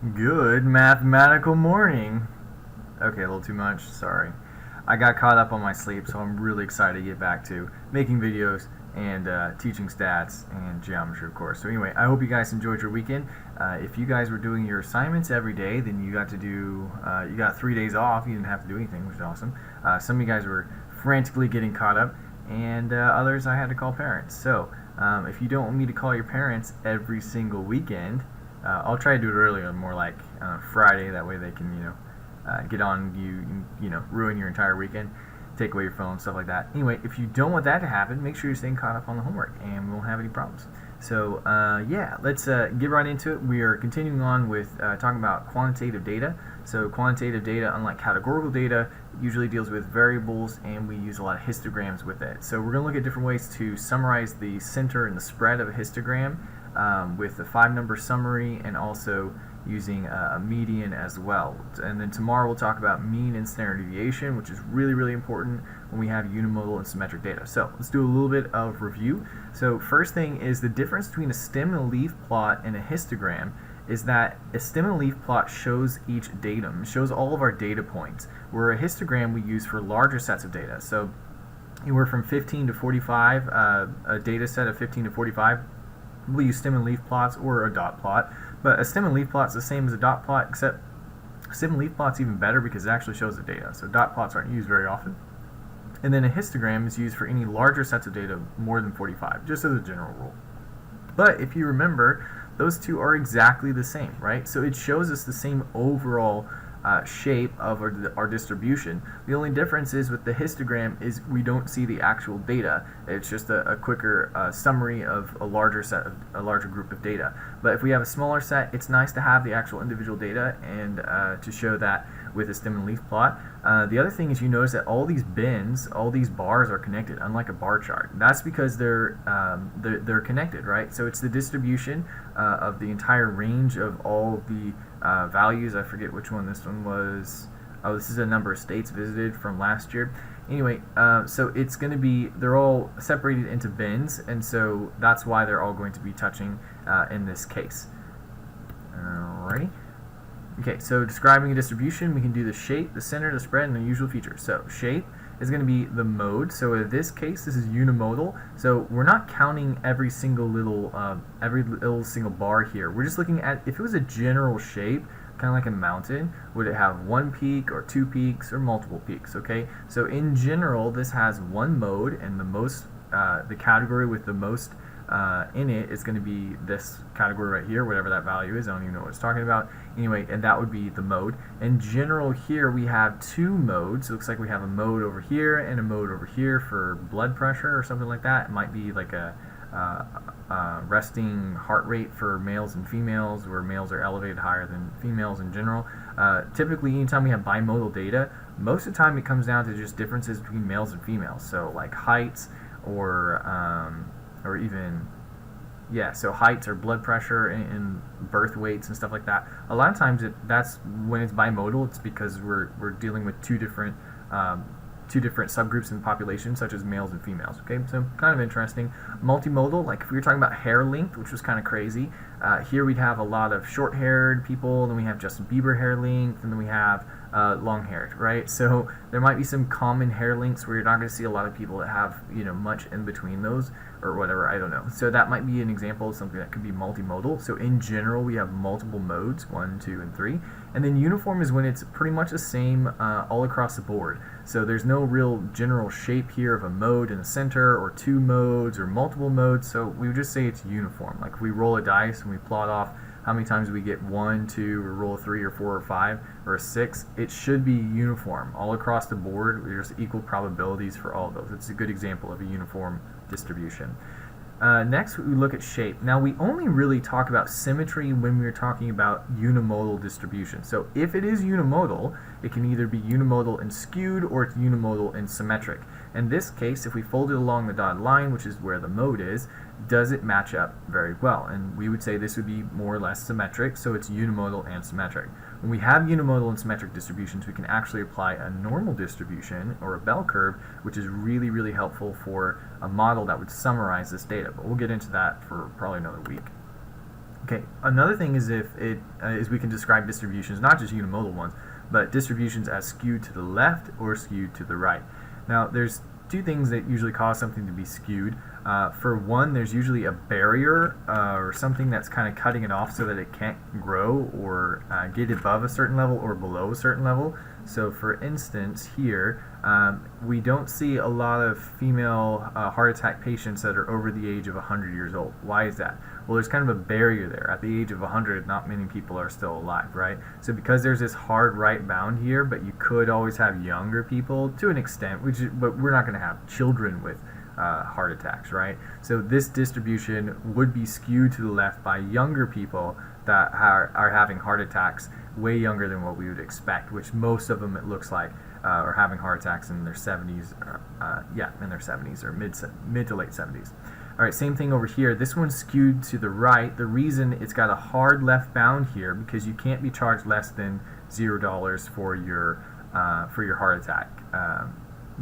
Good mathematical morning. Okay, a little too much, sorry. I got caught up on my sleep, so I'm really excited to get back to making videos and teaching stats and geometry, of course. So anyway, I hope you guys enjoyed your weekend. If you guys were doing your assignments every day, then you got 3 days off. You didn't have to do anything, which is awesome. Some of you guys were frantically getting caught up, and others I had to call parents. So if you don't want me to call your parents every single weekend, I'll try to do it earlier, more like Friday. That way they can, get on you, ruin your entire weekend, take away your phone, stuff like that. Anyway, if you don't want that to happen, make sure you're staying caught up on the homework, and we won't have any problems. So yeah, let's get right into it. We are continuing on with talking about quantitative data. So quantitative data, unlike categorical data, usually deals with variables, and we use a lot of histograms with it. So we're going to look at different ways to summarize the center and the spread of a histogram with a 5-number summary, and also using a median as well. And then tomorrow we'll talk about mean and standard deviation, which is really, really important when we have unimodal and symmetric data. So let's do a little bit of review. So first thing is the difference between a stem and a leaf plot and a histogram is that a stem and leaf plot shows each datum, shows all of our data points, where a histogram we use for larger sets of data. So anywhere from 15 to 45, a data set of 15 to 45, we'll use stem and leaf plots or a dot plot. But a stem and leaf plot is the same as a dot plot, except stem and leaf plot's even better because it actually shows the data. So dot plots aren't used very often. And then a histogram is used for any larger sets of data more than 45, just as a general rule. But if you remember, those two are exactly the same, right? So it shows us the same overall shape of our distribution. The only difference is with the histogram is we don't see the actual data. It's just a quicker summary of a larger group of data. But if we have a smaller set, it's nice to have the actual individual data and to show that with a stem and leaf plot. The other thing is you notice that all these bins, all these bars are connected, unlike a bar chart. That's because they're connected, right? So it's the distribution of the entire range of all the values. I forget which one this one was. Oh, this is a number of states visited from last year. Anyway, so it's going to be, they're all separated into bins, and so that's why they're all going to be touching in this case. Alrighty. Okay, so describing a distribution, we can do the shape, the center, the spread, and the usual features. So shape is going to be the mode. So in this case, this is unimodal. So we're not counting every little single bar here. We're just looking at if it was a general shape, kind of like a mountain, would it have one peak or two peaks or multiple peaks? Okay, so in general, this has one mode, and the category with the most in it is going to be this category right here, whatever that value is. I don't even know what it's talking about. Anyway, and that would be the mode. In general, here we have two modes. It looks like we have a mode over here and a mode over here for blood pressure or something like that. It might be like a resting heart rate for males and females, where males are elevated higher than females in general. Typically, anytime we have bimodal data, most of the time it comes down to just differences between males and females. So like heights or even, yeah, so heights or blood pressure and birth weights and stuff like that. A lot of times that's when it's bimodal. It's because we're dealing with two different subgroups in the population, such as males and females. Okay, so kind of interesting. Multimodal, like if we were talking about hair length, which was kind of crazy, here we'd have a lot of short-haired people, then we have Justin Bieber hair length, and then we have long-haired, right? So there might be some common hair lengths where you're not going to see a lot of people that have much in between those or whatever. I don't know. So that might be an example of something that could be multimodal. So in general, we have multiple modes, 1, 2, and 3. And then uniform is when it's pretty much the same all across the board. So there's no real general shape here of a mode in the center, or two modes, or multiple modes. So we would just say it's uniform. Like if we roll a dice and we plot off how many times we get 1, 2, or roll a 3 or 4 or 5 or a 6, it should be uniform all across the board. There's equal probabilities for all of those. It's a good example of a uniform distribution. Next, we look at shape. Now, we only really talk about symmetry when we're talking about unimodal distribution. So if it is unimodal, it can either be unimodal and skewed, or it's unimodal and symmetric. In this case, if we fold it along the dotted line, which is where the mode is, does it match up very well? And we would say this would be more or less symmetric, so it's unimodal and symmetric. When we have unimodal and symmetric distributions, we can actually apply a normal distribution, or a bell curve, which is really, really helpful for a model that would summarize this data. But we'll get into that for probably another week. Okay, another thing is is we can describe distributions, not just unimodal ones, but distributions as skewed to the left or skewed to the right. Now, there's two things that usually cause something to be skewed. For one, there's usually a barrier or something that's kind of cutting it off so that it can't grow or get above a certain level or below a certain level. So for instance here, we don't see a lot of female heart attack patients that are over the age of 100 years old. Why is that? Well, there's kind of a barrier there. At the age of 100, not many people are still alive, right? So because there's this hard right bound here, but you could always have younger people to an extent, but we're not going to have children with heart attacks, right? So this distribution would be skewed to the left by younger people that are having heart attacks way younger than what we would expect, which most of them, it looks like, are having heart attacks in their 70s, in their 70s or mid to late 70s. All right, same thing over here. This one's skewed to the right. The reason it's got a hard left bound here because you can't be charged less than $0 for your heart attack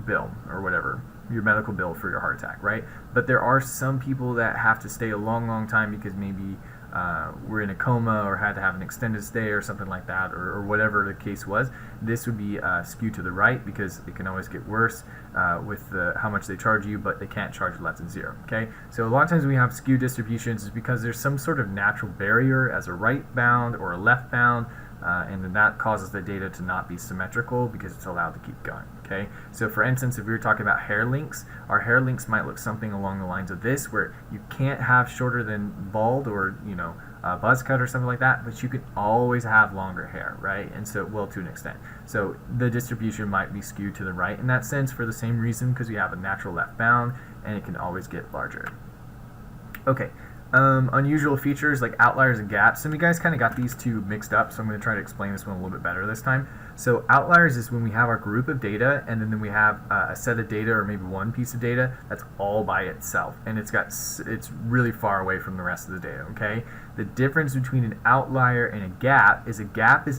bill or whatever, your medical bill for your heart attack, right? But there are some people that have to stay a long time because maybe were in a coma or had to have an extended stay or something like that, or whatever the case was. This would be skewed to the right because it can always get worse with how much they charge you, but they can't charge less than $0. Okay, so a lot of times we have skewed distributions is because there's some sort of natural barrier as a right bound or a left bound, and then that causes the data to not be symmetrical because it's allowed to keep going. Okay, so for instance, if we were talking about hair links, our hair links might look something along the lines of this, where you can't have shorter than bald or buzz cut or something like that, but you can always have longer hair, right? And so, well, to an extent. So the distribution might be skewed to the right in that sense for the same reason, because we have a natural left bound and it can always get larger. Okay. Unusual features like outliers and gaps. Some of you guys kind of got these two mixed up, so I'm going to try to explain this one a little bit better this time. So outliers is when we have our group of data and then we have a set of data or maybe one piece of data that's all by itself and it's really far away from the rest of the data. Okay, the difference between an outlier and a gap is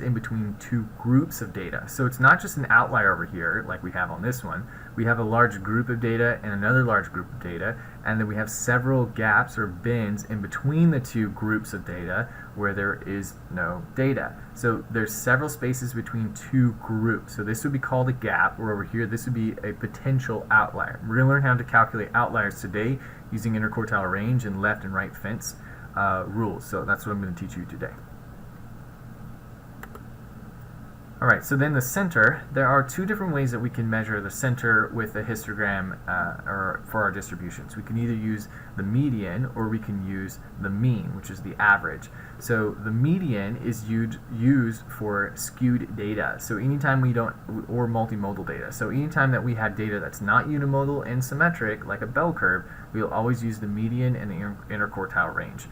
in between two groups of data. So it's not just an outlier over here like we have on this one. We have a large group of data and another large group of data, and then we have several gaps or bins in between the two groups of data where there is no data. So there's several spaces between two groups. So this would be called a gap, or over here this would be a potential outlier. We're going to learn how to calculate outliers today using interquartile range and left and right fence rules. So that's what I'm going to teach you today. Alright, so then the center, there are two different ways that we can measure the center with a histogram or for our distributions. We can either use the median or we can use the mean, which is the average. So the median is used for skewed data. So anytime we don't, or multimodal data. So anytime that we have data that's not unimodal and symmetric, like a bell curve, we'll always use the median and the interquartile range.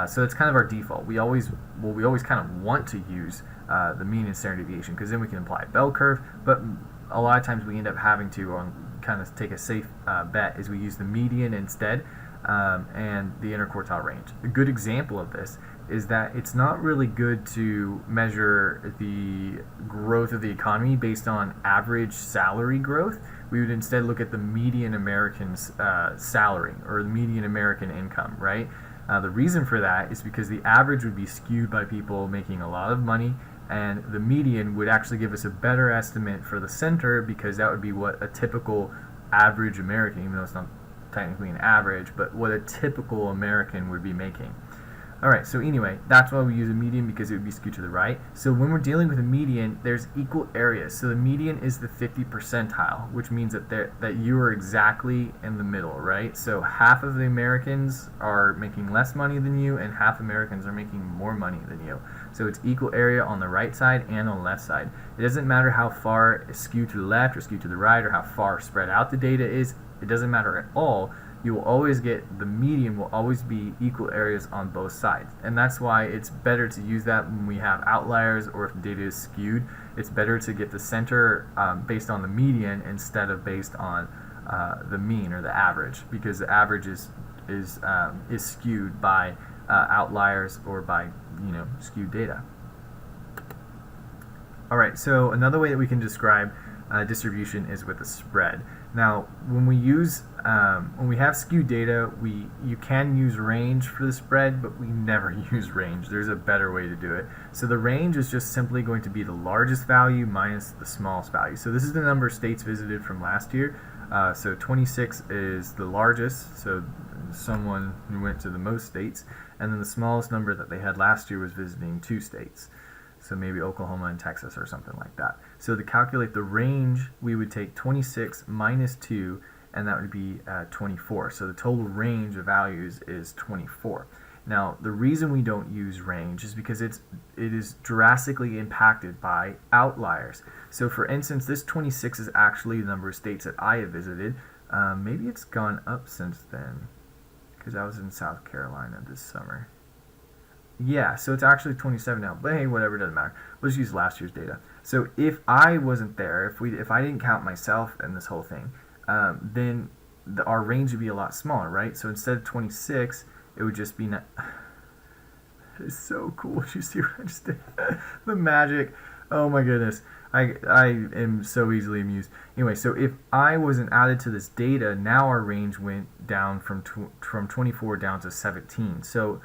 So it's kind of our default. We always kind of want to use the mean and standard deviation because then we can apply a bell curve, but a lot of times we end up having to kind of take a safe bet is we use the median instead and the interquartile range. A good example of this is that it's not really good to measure the growth of the economy based on average salary growth. We would instead look at the median American's salary or the median American income, right? The reason for that is because the average would be skewed by people making a lot of money, and the median would actually give us a better estimate for the center because that would be what a typical average American, even though it's not technically an average, but what a typical American would be making. Alright, so anyway, that's why we use a median, because it would be skewed to the right. So when we're dealing with a median, there's equal areas. So the median is the 50 percentile, which means that you are exactly in the middle, right? So half of the Americans are making less money than you, and half Americans are making more money than you. So it's equal area on the right side and on the left side. It doesn't matter how far it's skewed to the left or skewed to the right, or how far spread out the data is. It doesn't matter at all. You will always get, the median will always be equal areas on both sides. And that's why it's better to use that when we have outliers or if data is skewed. It's better to get the center based on the median instead of based on the mean or the average, because the average is skewed by outliers or by skewed data. Alright, so another way that we can describe distribution is with a spread. Now, when we have skewed data, you can use range for the spread, but we never use range. There's a better way to do it. So the range is just simply going to be the largest value minus the smallest value. So this is the number of states visited from last year. So 26 is the largest, so someone who went to the most states, and then the smallest number that they had last year was visiting 2 states. So maybe Oklahoma and Texas or something like that. So to calculate the range, we would take 26 minus 2, and that would be 24. So the total range of values is 24. Now, the reason we don't use range is because it is drastically impacted by outliers. So for instance, this 26 is actually the number of states that I have visited. Maybe it's gone up since then, because I was in South Carolina this summer. Yeah, so it's actually 27 now, but hey, whatever, doesn't matter. We'll just use last year's data. So if I wasn't there, if I didn't count myself in this whole thing, then our range would be a lot smaller, right? So instead of 26, it would just be it's so cool. You see what I just did? The magic. Oh my goodness. I am so easily amused. Anyway, so if I wasn't added to this data, now our range went down from 24 down to 17. So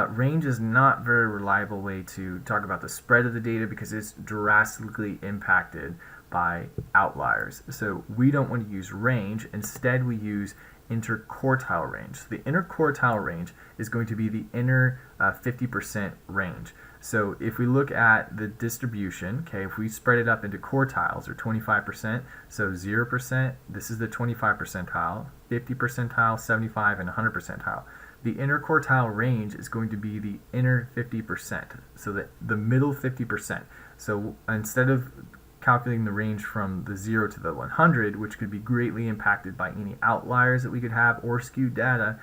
range is not a very reliable way to talk about the spread of the data because it's drastically impacted by outliers. So we don't want to use range. Instead, we use interquartile range. So the interquartile range is going to be the inner 50% range. So if we look at the distribution, okay, if we spread it up into quartiles, or 25%, so 0%, this is the 25 percentile, 50 percentile, 75, and 100 percentile. The interquartile range is going to be the inner 50%, so the middle 50%. So instead of calculating the range from the 0 to the 100, which could be greatly impacted by any outliers that we could have or skewed data,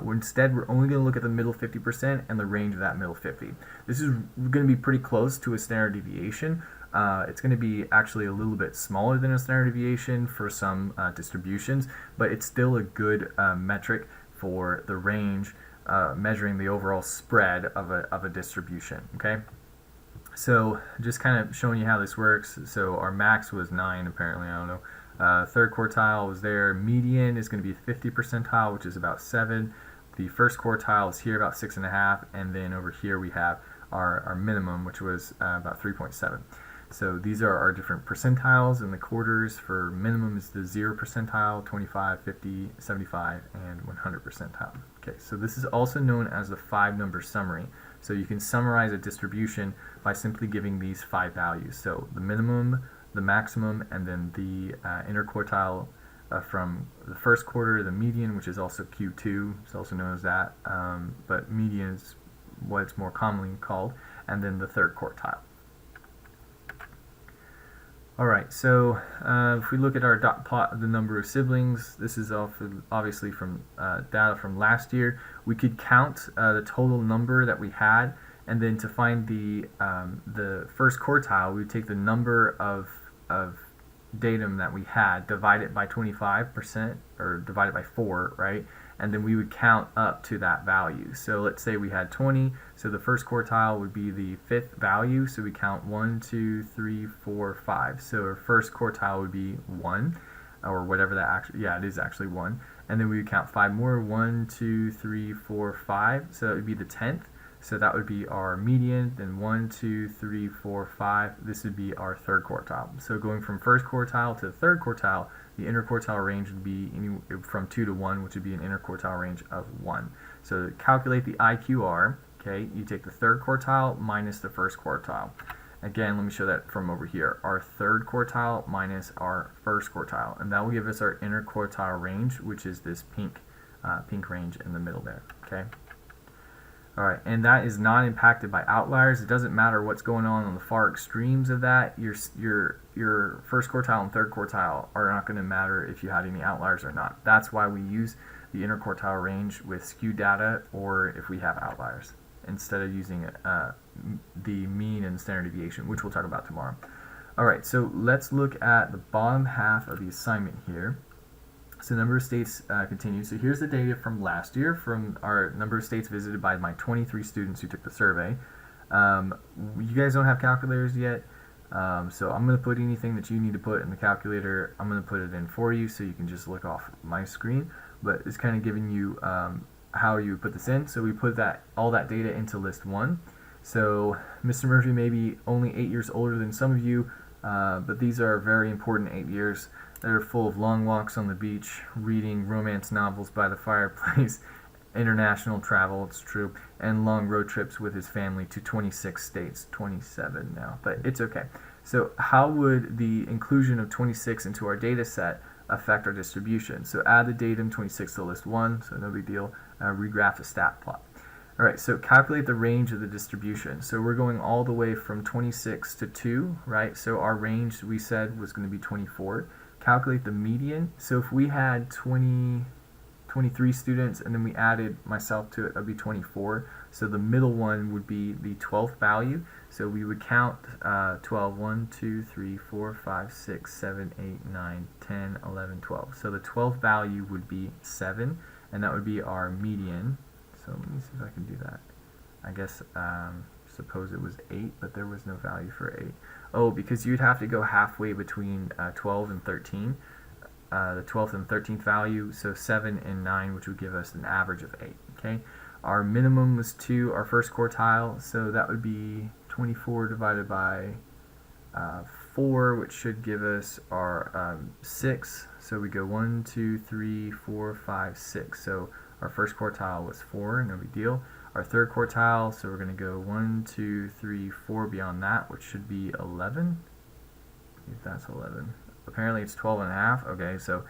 instead we're only going to look at the middle 50% and the range of that middle 50. This is going to be pretty close to a standard deviation. It's going to be actually a little bit smaller than a standard deviation for some distributions, but it's still a good metric for the range, measuring the overall spread of a distribution. Okay, so just kind of showing you how this works. So our max was 9 apparently, I don't know. Third quartile was there. Median is going to be 50 percentile, which is about 7. The first quartile is here, about 6.5, and then over here we have our minimum, which was about 3.7. So these are our different percentiles, and the quarters for minimum is the 0 percentile, 25, 50, 75, and 100 percentile. Okay, so this is also known as the 5-number summary. So you can summarize a distribution by simply giving these 5 values. So the minimum, the maximum, and then the interquartile from the first quarter, the median, which is also Q2, it's also known as that, but median is what it's more commonly called, and then the third quartile. Alright, so if we look at our dot plot of the number of siblings, this is obviously from data from last year. We could count the total number that we had, and then to find the first quartile, we would take the number of datum that we had, divide it by 25%, or divide it by 4, right? And then we would count up to that value. So let's say we had 20, so the first quartile would be the 5th value, so we count 1, 2, 3, 4, 5. So our first quartile would be 1, or whatever that actually, yeah, it is actually 1. And then we would count 5 more, 1, 2, 3, 4, 5, so that would be the 10th. So that would be our median, then 1, 2, 3, 4, 5, this would be our third quartile. So going from first quartile to third quartile, the interquartile range would be from 2 to 1, which would be an interquartile range of 1. So to calculate the IQR, okay, you take the third quartile minus the first quartile. Again, let me show that from over here. Our third quartile minus our first quartile, and that will give us our interquartile range, which is this pink range in the middle there. Okay. Alright, and that is not impacted by outliers. It doesn't matter what's going on the far extremes of that. Your first quartile and third quartile are not going to matter if you had any outliers or not. That's why we use the interquartile range with skewed data, or if we have outliers, instead of using the mean and standard deviation, which we'll talk about tomorrow. Alright, so let's look at the bottom half of the assignment here. So number of states continues. So here's the data from last year, from our number of states visited by my 23 students who took the survey. You guys don't have calculators yet. So I'm going to put anything that you need to put in the calculator, I'm going to put it in for you so you can just look off my screen, but it's kind of giving you how you put this in. So we put all that data into list 1. So Mr. Murphy may be only 8 years older than some of you, but these are very important 8 years that are full of long walks on the beach, reading romance novels by the fireplace, international travel, it's true, and long road trips with his family to 26 states, 27 now, but it's okay. So how would the inclusion of 26 into our data set affect our distribution? So add the datum 26 to list 1, so no big deal, regraph a stat plot. Alright, so calculate the range of the distribution. So we're going all the way from 26 to 2, right? So our range we said was going to be 24. Calculate the median. So if we had 23 students and then we added myself to it, that would be 24. So the middle one would be the 12th value. So we would count 12, 1, 2, 3, 4, 5, 6, 7, 8, 9, 10, 11, 12. So the 12th value would be 7, and that would be our median. So let me see if I can do that. I guess suppose it was 8, but there was no value for 8. Oh, because you'd have to go halfway between 12 and 13. The 12th and 13th value, so 7 and 9, which would give us an average of 8. Okay, our minimum was 2, our first quartile, so that would be 24 divided by 4, which should give us our 6. So we go 1, 2, 3, 4, 5, 6. So our first quartile was 4, no big deal. Our third quartile, so we're going to go 1, 2, 3, 4 beyond that, which should be 11. If that's 11. Apparently it's 12 and a half. Okay, so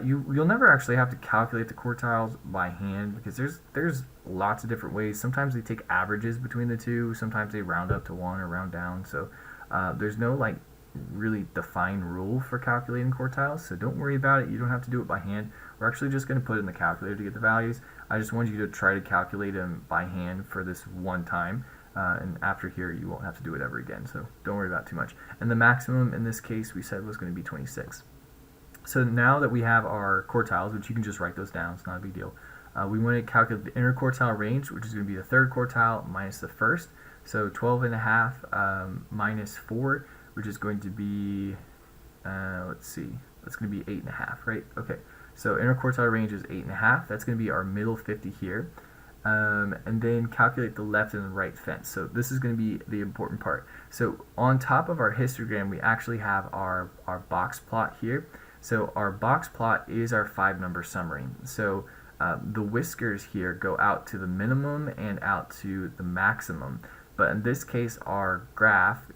you'll never actually have to calculate the quartiles by hand because there's lots of different ways. Sometimes they take averages between the two. Sometimes they round up to 1 or round down. So there's no like really defined rule for calculating quartiles. So don't worry about it. You don't have to do it by hand. We're actually just going to put it in the calculator to get the values. I just want you to try to calculate them by hand for this one time. And after here you won't have to do it ever again, so don't worry about it too much. And the maximum in this case we said was going to be 26. So now that we have our quartiles, which you can just write those down, it's not a big deal, we want to calculate the interquartile range, which is going to be the third quartile minus the first. So 12 and a half minus 4, which is going to be, let's see, that's going to be 8 and a half, right? Okay, so interquartile range is 8 and a half. That's going to be our middle 50 here. And then calculate the left and the right fence. So this is going to be the important part. So on top of our histogram, we actually have our box plot here. So our box plot is our 5-number summary. So the whiskers here go out to the minimum and out to the maximum. But in this case, our graph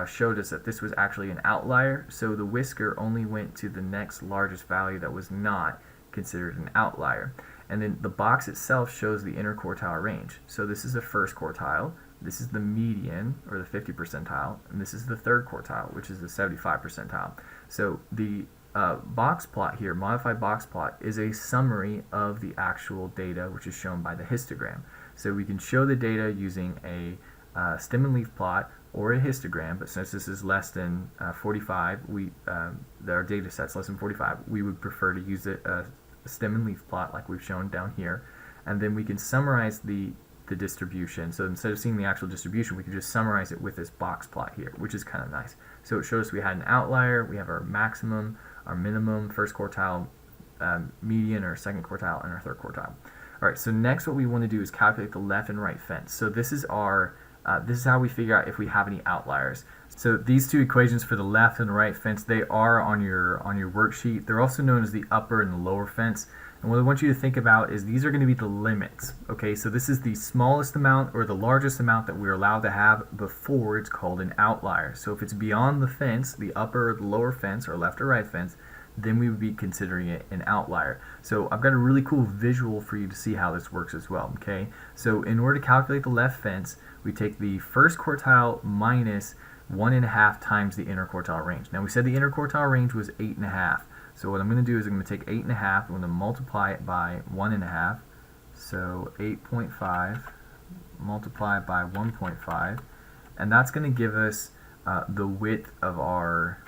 showed us that this was actually an outlier. So the whisker only went to the next largest value that was not considered an outlier. And then the box itself shows the interquartile range. So this is the first quartile, this is the median, or the 50 percentile, and this is the third quartile, which is the 75 percentile. So the box plot here, modified box plot, is a summary of the actual data, which is shown by the histogram. So we can show the data using a stem and leaf plot or a histogram, but since this is less than 45, our data set's less than 45, we would prefer to use a stem and leaf plot like we've shown down here, and then we can summarize the distribution. So instead of seeing the actual distribution, we can just summarize it with this box plot here, which is kind of nice. So it shows we had an outlier, we have our maximum, our minimum, first quartile, median or second quartile, and our third quartile. Alright, so next what we want to do is calculate the left and right fence. So this is our this is how we figure out if we have any outliers. So these two equations for the left and right fence, they are on your worksheet. They're also known as the upper and the lower fence. And what I want you to think about is these are going to be the limits. Okay, so this is the smallest amount or the largest amount that we're allowed to have before it's called an outlier. So if it's beyond the fence, the upper or the lower fence or left or right fence, then we would be considering it an outlier. So I've got a really cool visual for you to see how this works as well. Okay, so in order to calculate the left fence, we take the first quartile minus 1.5 times the interquartile range. Now we said the interquartile range was 8.5. So what I'm going to do is I'm going to take 8.5, I'm going to multiply it by 1.5. So 8.5 multiplied by 1.5, and that's going to give us the width of our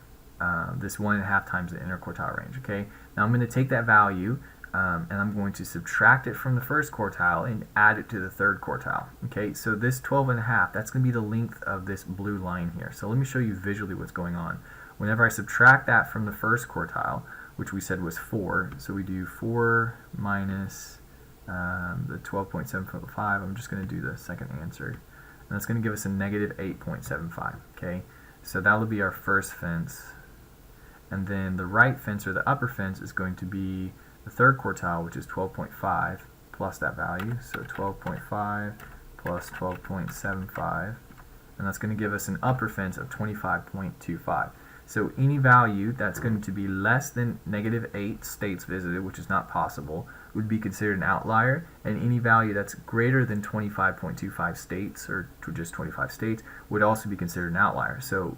this 1.5 times the interquartile range. Okay. Now I'm going to take that value and I'm going to subtract it from the first quartile and add it to the third quartile. Okay, so this 12.5, that's going to be the length of this blue line here. So let me show you visually what's going on. Whenever I subtract that from the first quartile, which we said was 4, so we do 4 minus the 12.75, I'm just going to do the second answer, and that's going to give us a negative 8.75. Okay, so that will be our first fence, and then the right fence, or the upper fence, is going to be the third quartile, which is 12.5 plus that value, so 12.5 plus 12.75, and that's going to give us an upper fence of 25.25. So any value that's going to be less than negative 8 states visited, which is not possible, would be considered an outlier, and any value that's greater than 25.25 states, or just 25 states, would also be considered an outlier. So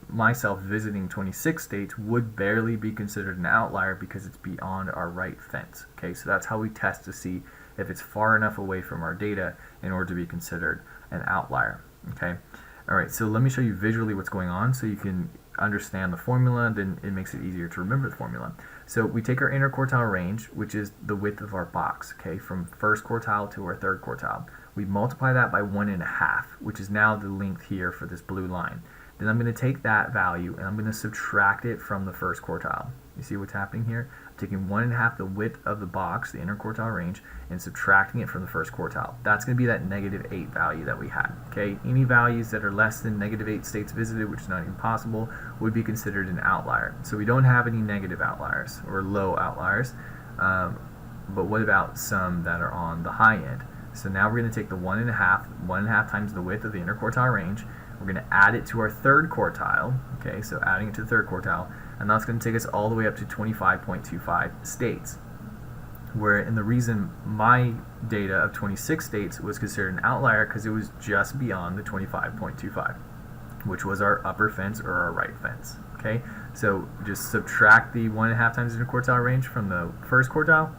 myself visiting 26 states would barely be considered an outlier because it's beyond our right fence. Okay, so that's how we test to see if it's far enough away from our data in order to be considered an outlier. Okay, all right, so let me show you visually what's going on so you can understand the formula, then it makes it easier to remember the formula. So we take our interquartile range, which is the width of our box, okay, from first quartile to our third quartile. We multiply that by 1.5, which is now the length here for this blue line. Then I'm going to take that value and I'm going to subtract it from the first quartile. You see what's happening here? I'm taking 1.5, the width of the box, the interquartile range, and subtracting it from the first quartile. That's going to be that negative 8 value that we had. Okay, any values that are less than negative 8 states visited, which is not even possible, would be considered an outlier. So we don't have any negative outliers or low outliers, but what about some that are on the high end? So now we're going to take the 1.5 times the width of the interquartile range. We're going to add it to our third quartile, okay, so adding it to the third quartile, and that's going to take us all the way up to 25.25 states. And the reason my data of 26 states was considered an outlier because it was just beyond the 25.25, which was our upper fence or our right fence. Okay, so just subtract the 1.5 times the interquartile range from the first quartile,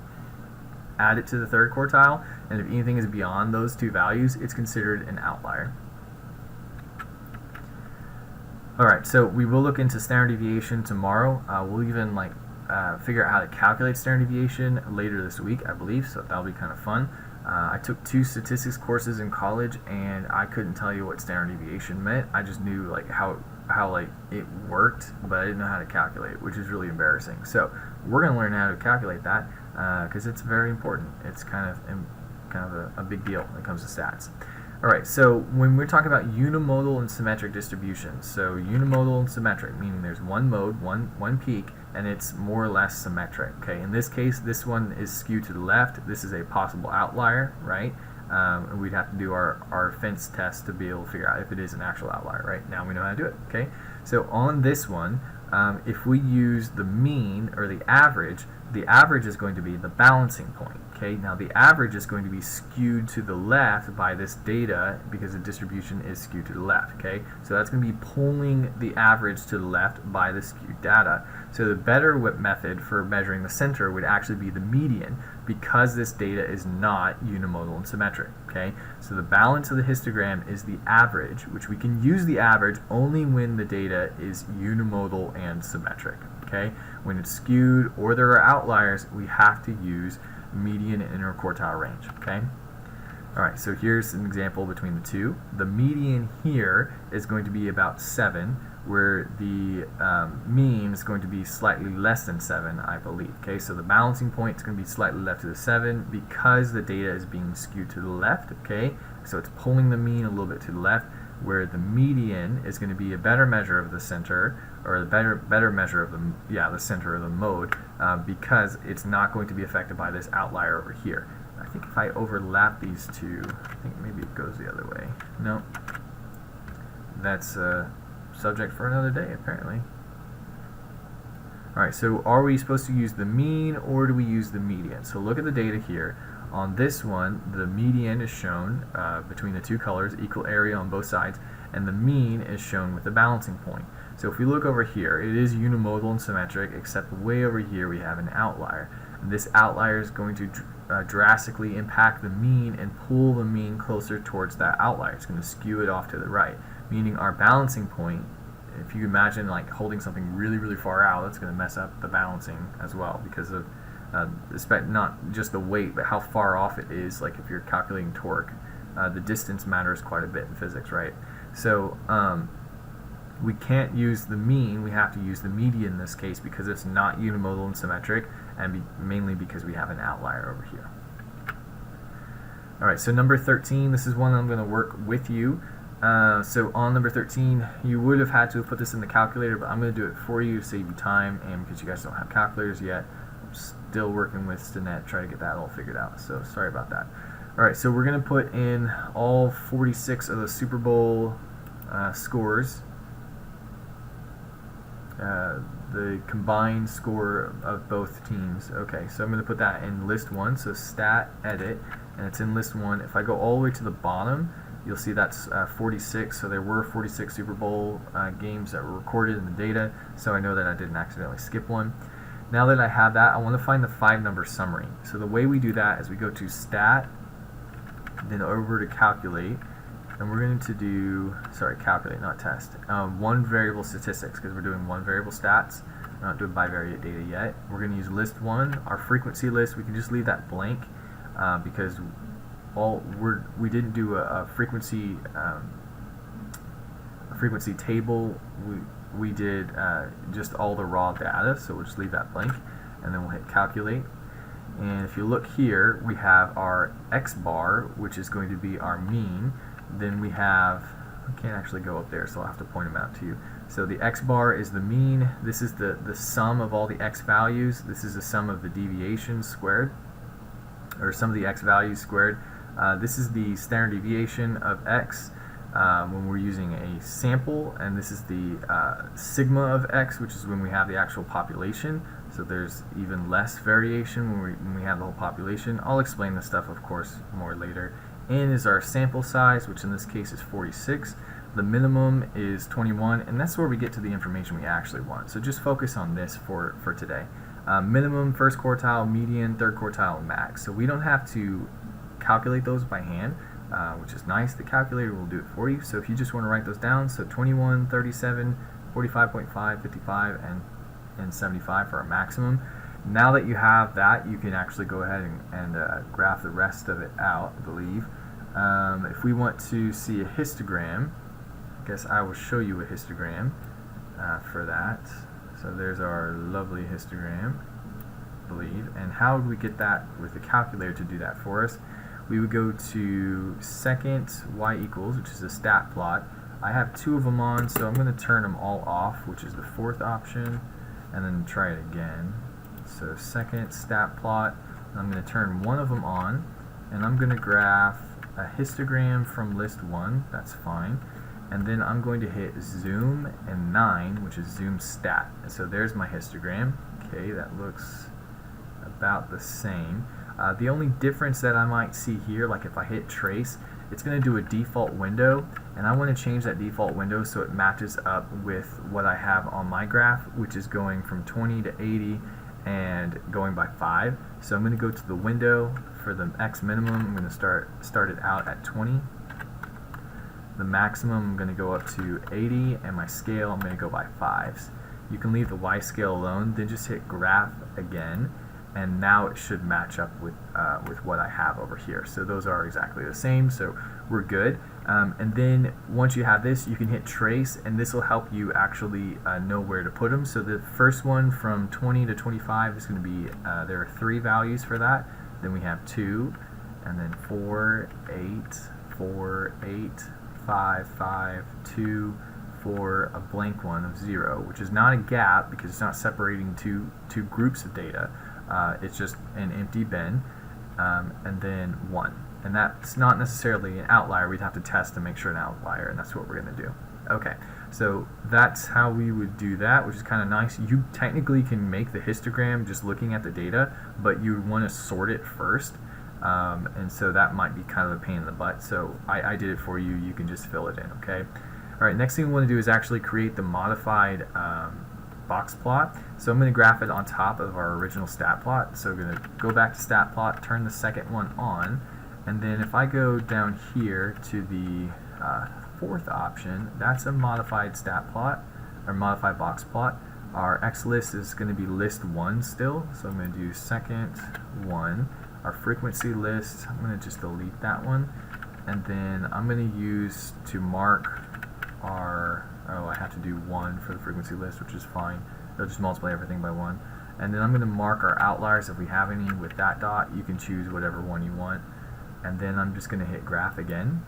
add it to the third quartile, and if anything is beyond those two values, it's considered an outlier. Alright, so we will look into standard deviation tomorrow. We'll even figure out how to calculate standard deviation later this week, I believe, so that'll be kind of fun. I took 2 statistics courses in college, and I couldn't tell you what standard deviation meant. I just knew how it worked, but I didn't know how to calculate it, which is really embarrassing. So we're going to learn how to calculate that because it's very important. It's kind of a big deal when it comes to stats. Alright, so when we're talking about unimodal and symmetric distributions, so unimodal and symmetric, meaning there's one mode, one peak, and it's more or less symmetric. Okay, in this case, this one is skewed to the left. This is a possible outlier, right? And we'd have to do our fence test to be able to figure out if it is an actual outlier, right? Now we know how to do it, okay? So on this one, if we use the mean or the average is going to be the balancing point. Okay, now the average is going to be skewed to the left by this data because the distribution is skewed to the left. Okay, so that's going to be pulling the average to the left by the skewed data. So the better method for measuring the center would actually be the median because this data is not unimodal and symmetric. Okay, so the balance of the histogram is the average, which we can use the average only when the data is unimodal and symmetric. Okay, when it's skewed or there are outliers, we have to use median and interquartile range. Okay, alright, so here's an example between the two. The median here is going to be about 7, where the mean is going to be slightly less than 7, I believe. Okay, so the balancing point is going to be slightly left to the 7 because the data is being skewed to the left. Okay, so it's pulling the mean a little bit to the left, where the median is going to be a better measure of the center, or the better measure of the center of the mode, because it's not going to be affected by this outlier over here. I think if I overlap these two, I think maybe it goes the other way. No, that's a subject for another day apparently. Alright, so are we supposed to use the mean or do we use the median? So look at the data here. On this one, the median is shown between the two colors, equal area on both sides, and the mean is shown with the balancing point. So if we look over here, it is unimodal and symmetric, except way over here we have an outlier. And this outlier is going to drastically impact the mean and pull the mean closer towards that outlier. It's going to skew it off to the right, meaning our balancing point, if you imagine like holding something really, really far out, that's going to mess up the balancing as well because of not just the weight, but how far off it is. Like if you're calculating torque, the distance matters quite a bit in physics, right? So we can't use the mean, we have to use the median in this case because it's not unimodal and symmetric, and mainly because we have an outlier over here. Alright, so number 13, this is one I'm going to work with you. So on number 13, you would have had to have put this in the calculator, but I'm going to do it for you to save you time, and because you guys don't have calculators yet, I'm still working with Stinet, trying to get that all figured out, so sorry about that. Alright, so we're going to put in all 46 of the Super Bowl scores, the combined score of both teams. Okay, so I'm going to put that in list 1, so stat, edit, and it's in list 1. If I go all the way to the bottom, you'll see that's 46, so there were 46 Super Bowl games that were recorded in the data, so I know that I didn't accidentally skip one. Now that I have that, I want to find the 5-number summary. So the way we do that is we go to stat, then over to calculate, and we're going to do, sorry, calculate, not test, one variable statistics, because we're doing one variable stats. We're not doing bivariate data yet. We're going to use list 1, our frequency list. We can just leave that blank because we didn't do a frequency table. We did just all the raw data, so we'll just leave that blank, and then we'll hit calculate. And if you look here, we have our x bar, which is going to be our mean. Then we have, I can't actually go up there, so I'll have to point them out to you. So the x bar is the mean. This is the sum of all the x values. This is the sum of the deviations squared, or sum of the x values squared. This is the standard deviation of x when we're using a sample, and this is the sigma of x, which is when we have the actual population. So there's even less variation when we have the whole population. I'll explain this stuff, of course, more later. N is our sample size, which in this case is 46. The minimum is 21, and that's where we get to the information we actually want. So just focus on this for today. Minimum, first quartile, median, third quartile, max. So we don't have to calculate those by hand, which is nice. The calculator will do it for you. So if you just want to write those down, so 21, 37, 45.5, 55, and 75 for our maximum. Now that you have that, you can actually go ahead and graph the rest of it out, I believe. If we want to see a histogram, I guess I will show you a histogram for that. So there's our lovely histogram, I believe. And how would we get that with the calculator to do that for us? We would go to second y equals, which is a stat plot. I have 2 of them on, so I'm going to turn them all off, which is the 4th option, and then try it again. So second stat plot, I'm going to turn one of them on, and I'm going to graph a histogram from list 1, that's fine, and then I'm going to hit zoom and 9, which is zoom stat. And so there's my histogram. Okay, that looks about the same. The only difference that I might see here, like if I hit trace, it's going to do a default window, and I want to change that default window so it matches up with what I have on my graph, which is going from 20 to 80 and going by 5. So I'm going to go to the window for the x minimum. I'm going to start it out at 20. The maximum I'm going to go up to 80, and my scale I'm going to go by 5s. You can leave the y scale alone, then just hit graph again, and now it should match up with what I have over here. So those are exactly the same, so we're good. And then once you have this, you can hit trace, and this will help you actually know where to put them. So the first one from 20 to 25 is going to be, there are 3 values for that. Then we have 2, and then 4, 8, 4, 8, 5, 5, 2, 4, a blank one of 0, which is not a gap because it's not separating two groups of data. It's just an empty bin, and then 1. And that's not necessarily an outlier. We'd have to test to make sure an outlier, and that's what we're going to do. Okay, so that's how we would do that, which is kind of nice. You technically can make the histogram just looking at the data, but you want to sort it first, and so that might be kind of a pain in the butt. So I did it for you. You can just fill it in, okay? All right, next thing we want to do is actually create the modified box plot. So I'm going to graph it on top of our original stat plot. So I'm going to go back to stat plot, turn the second one on, and then if I go down here to the 4th option, that's a modified stat plot, or modified box plot. Our X list is going to be list 1 still, so I'm going to do second 1. Our frequency list, I'm going to just delete that one, and then I'm going to use to mark our, oh, I have to do 1 for the frequency list, which is fine. It'll just multiply everything by 1. And then I'm going to mark our outliers if we have any with that dot. You can choose whatever one you want. And then I'm just going to hit graph again.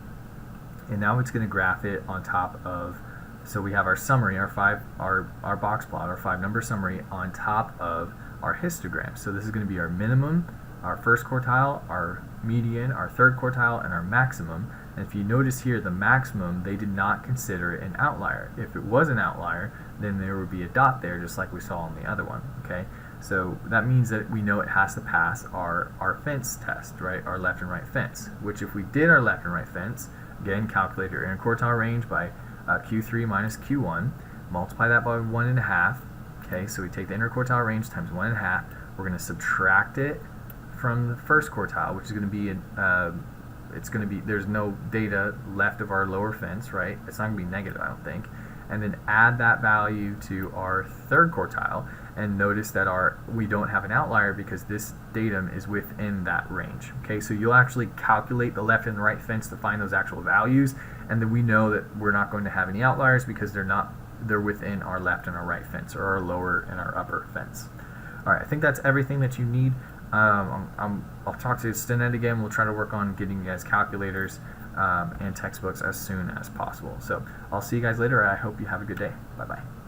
And now it's going to graph it on top of, so we have our summary, our box plot, our 5-number summary on top of our histogram. So this is going to be our minimum, our first quartile, our median, our third quartile, and our maximum. And if you notice here, the maximum, they did not consider it an outlier. If it was an outlier, then there would be a dot there, just like we saw on the other one, okay? So that means that we know it has to pass our fence test, right? Our left and right fence, which if we did our left and right fence, again, calculate your interquartile range by Q3 minus Q1, multiply that by 1.5, okay? So we take the interquartile range times 1.5, we're going to subtract it from the first quartile, which is going to be there's no data left of our lower fence, right? It's not going to be negative, I don't think. And then add that value to our third quartile, and notice that we don't have an outlier because this datum is within that range. Okay, so you'll actually calculate the left and right fence to find those actual values, and then we know that we're not going to have any outliers because they're within our left and our right fence, or our lower and our upper fence. All right, I think that's everything that you need. I'll talk to Stinnett again. We'll try to work on getting you guys calculators and textbooks as soon as possible. So I'll see you guys later. I hope you have a good day. Bye-bye.